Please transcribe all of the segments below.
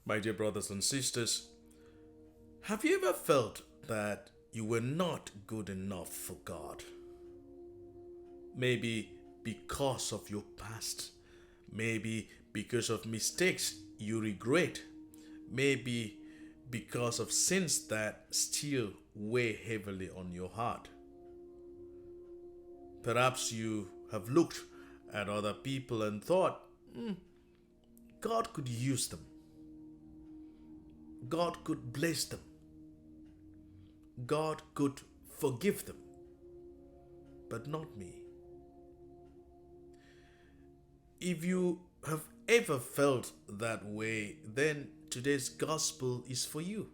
My dear brothers and sisters, have you ever felt that you were not good enough for God? Maybe because of your past, maybe because of mistakes you regret, maybe because of sins that still weigh heavily on your heart. Perhaps you have looked at other people and thought, God could use them. God could bless them. God could forgive them. But not me. If you have ever felt that way, then today's gospel is for you.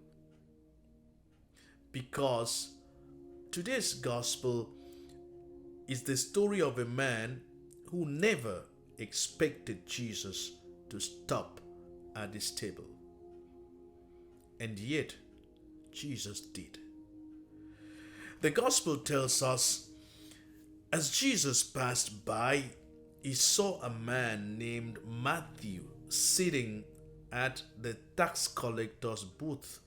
Because today's gospel is the story of a man who never expected Jesus to stop at his table. And yet, Jesus did. The gospel tells us, as Jesus passed by, he saw a man named Matthew sitting at the tax collector's booth.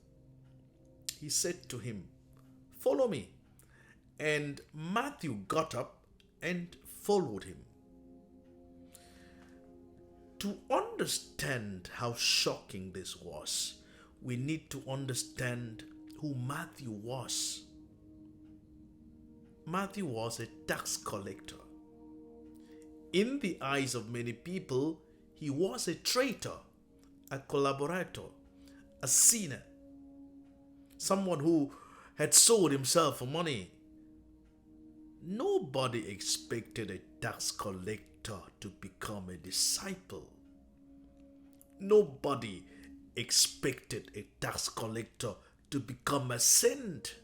He said to him, "Follow me." And Matthew got up and followed him. To understand how shocking this was, we need to understand who Matthew was. Matthew was a tax collector. In the eyes of many people, he was a traitor, a collaborator, a sinner, someone who had sold himself for money. Nobody expected a tax collector to become a disciple. Nobody expected a tax collector to become a saint.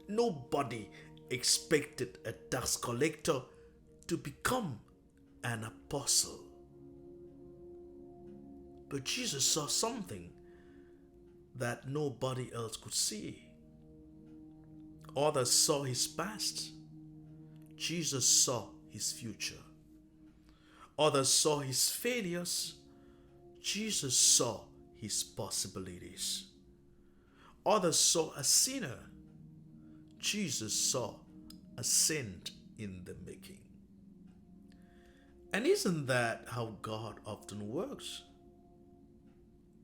Nobody expected a tax collector to become an apostle. But Jesus saw something that nobody else could see. Others saw his past. Jesus saw his future. Others saw his failures. Jesus saw his possibilities. Others saw a sinner. Jesus saw a saint in the making. And isn't that how God often works?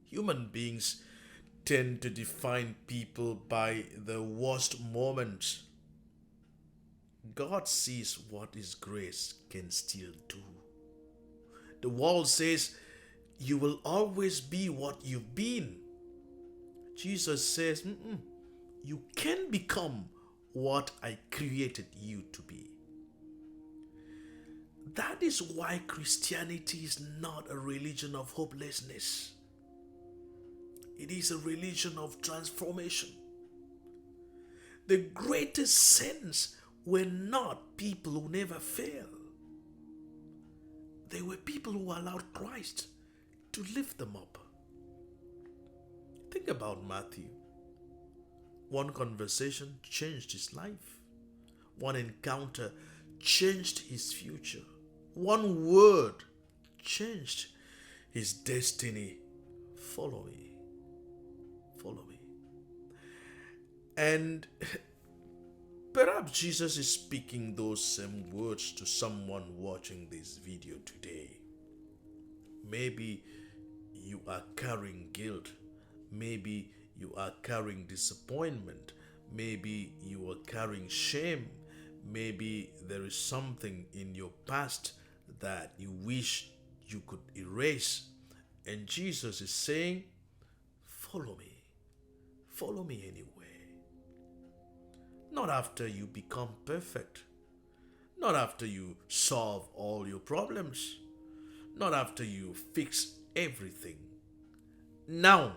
Human beings tend to define people by the worst moments. God sees what his grace can still do. The world says, you will always be what you've been. Jesus says, you can become what I created you to be. That is why Christianity is not a religion of hopelessness. It is a religion of transformation. The greatest saints were not people who never fail. They were people who allowed Christ to lift them up. Think about Matthew. One conversation changed his life. One encounter changed his future. One word changed his destiny. Follow me. Follow me. And perhaps Jesus is speaking those same words to someone watching this video today. Maybe you are carrying guilt. Maybe you are carrying disappointment. Maybe you are carrying shame. Maybe there is something in your past that you wish you could erase. And Jesus is saying, follow me. Follow me anyway. Not after you become perfect. Not after you solve all your problems. Not after you fix everything. Now,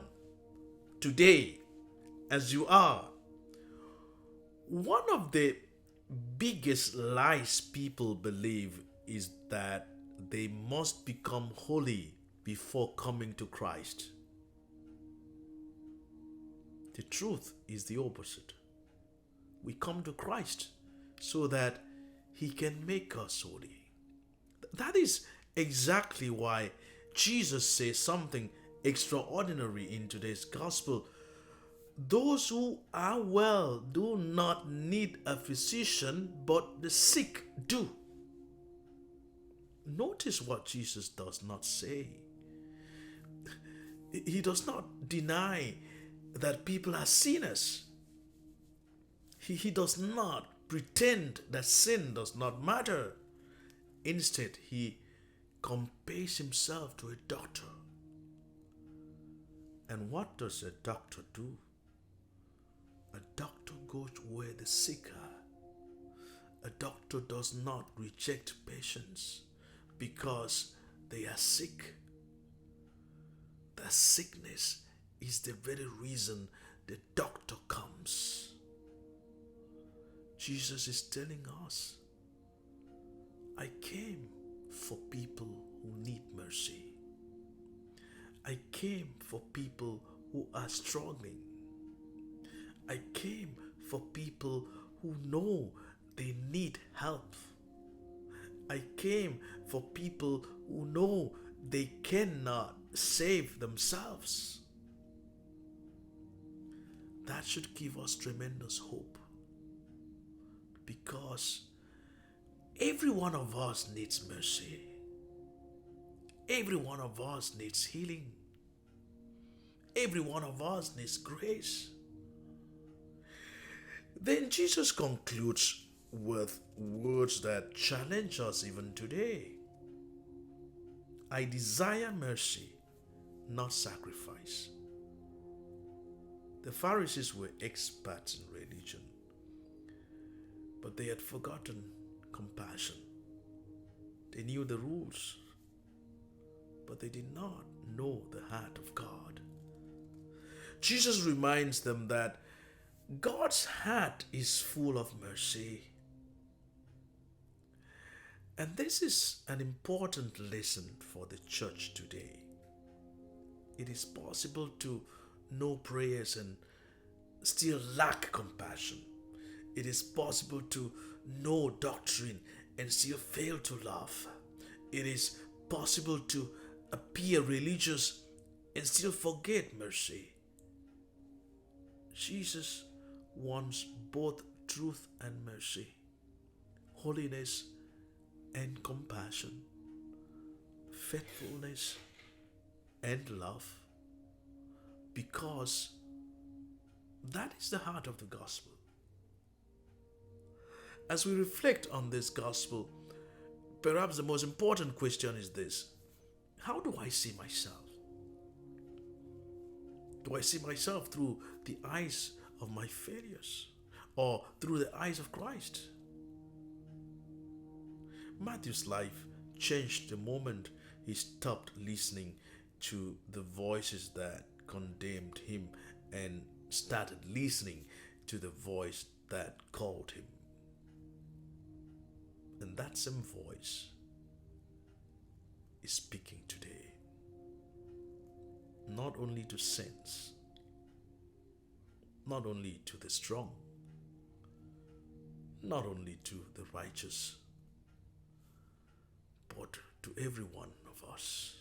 today, as you are. One of the biggest lies people believe is that they must become holy before coming to Christ. The truth is the opposite. We come to Christ so that he can make us holy. That is exactly why Jesus says something extraordinary in today's gospel. Those who are well do not need a physician, but the sick do. Notice what Jesus does not say. He does not deny that people are sinners. He does not pretend that sin does not matter. Instead, he compares himself to a doctor. And what does a doctor do? A doctor goes where the sick are. A doctor does not reject patients because they are sick. The sickness is the very reason the doctor comes. Jesus is telling us, I came for people who need mercy. I came for people who are struggling. I came for people who know they need help. I came for people who know they cannot save themselves. That should give us tremendous hope, because every one of us needs mercy. Every one of us needs healing. Every one of us needs grace. Then Jesus concludes with words that challenge us even today. I desire mercy, not sacrifice. The Pharisees were experts in religion, but they had forgotten compassion. They knew the rules, but they did not know the heart of God. Jesus reminds them that God's heart is full of mercy. And this is an important lesson for the church today. It is possible to know prayers and still lack compassion. It is possible to know doctrine and still fail to love. It is possible to appear religious and still forget mercy. Jesus wants both truth and mercy, holiness and compassion, faithfulness and love, because that is the heart of the gospel. As we reflect on this gospel, perhaps the most important question is this: how do I see myself? Do I see myself through the eyes of my failures or through the eyes of Christ? Matthew's life changed the moment he stopped listening to the voices that condemned him and started listening to the voice that called him. And that same voice is speaking today. Not only to saints, not only to the strong, not only to the righteous, but to every one of us,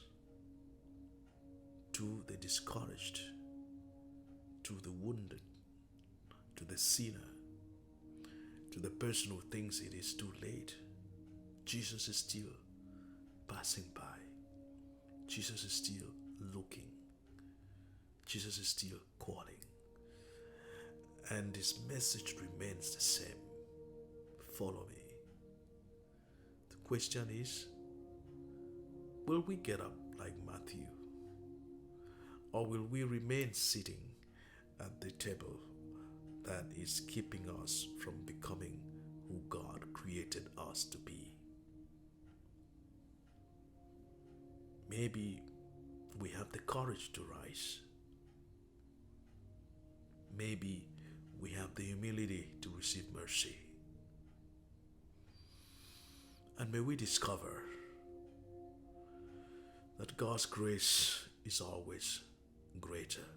to the discouraged, to the wounded, to the sinner, to the person who thinks it is too late. Jesus is still passing by. Jesus is still looking. Jesus is still calling. And his message remains the same. Follow me. The question is, will we get up like Matthew? Or will we remain sitting at the table that is keeping us from becoming who God created us to be? Maybe we have the courage to rise. Maybe we have the humility to receive mercy. And may we discover that God's grace is always greater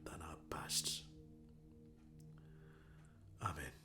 than our past. Amen.